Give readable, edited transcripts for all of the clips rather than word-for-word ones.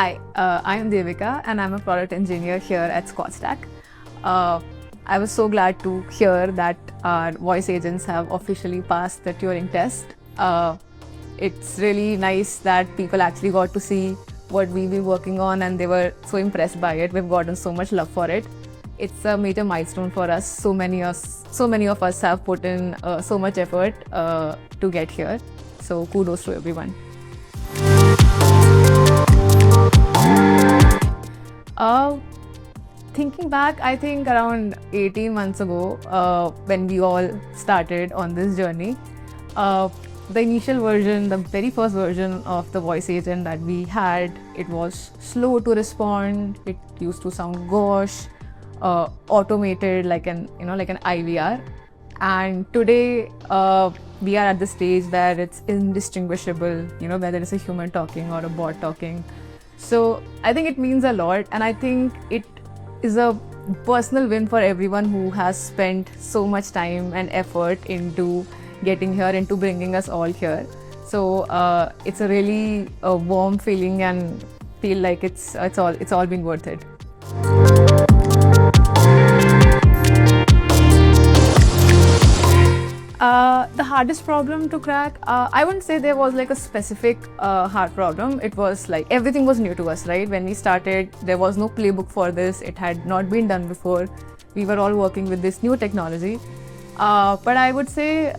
Hi, I am Devika and I'm a product engineer here at Squadstack. I was so glad to hear that our voice agents have officially passed the Turing test. It's really nice that people actually got to see what we've been working on and they were so impressed by it. We've gotten so much love for it. It's a major milestone for us. So many of us have put in so much effort to get here. So kudos to everyone. Uh, Thinking back, I think around 18 months ago, when we all started on this journey, the initial version, the very first version of the voice agent that we had, it was slow to respond. It used to sound gauche, automated like an IVR. And today, we are at the stage where it's indistinguishable, whether it's a human talking or a bot talking. So I think it means a lot, and I think it is a personal win for everyone who has spent so much time and effort into getting here, into bringing us all here. So it's a really warm feeling, and feel like it's all been worth it. The hardest problem to crack, I wouldn't say there was like a specific hard problem. It was like everything was new to us, right? When we started, there was no playbook for this. It had not been done before. We were all working with this new technology. But I would say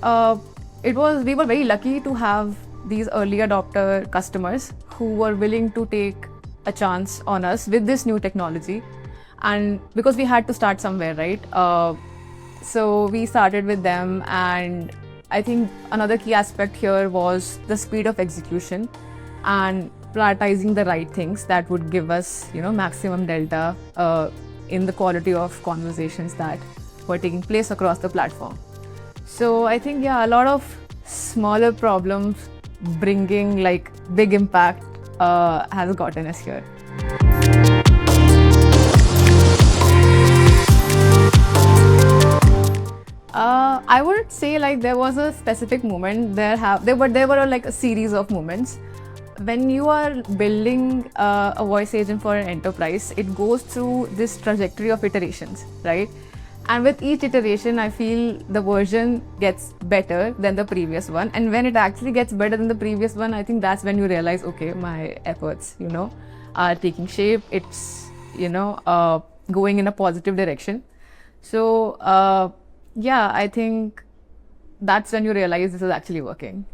we were very lucky to have these early adopter customers who were willing to take a chance on us with this new technology. And because we had to start somewhere, right? So we started with them, and I think another key aspect here was the speed of execution and prioritizing the right things that would give us, maximum delta in the quality of conversations that were taking place across the platform. So I think, yeah, a lot of smaller problems bringing like big impact has gotten us here. I wouldn't say like there was a specific moment. There were like a series of moments. When you are building a voice agent for an enterprise, it goes through this trajectory of iterations, right? And with each iteration, I feel the version gets better than the previous one. And when it actually gets better than the previous one, I think that's when you realize, okay, my efforts, are taking shape. It's, going in a positive direction. So, yeah, I think that's when you realize this is actually working.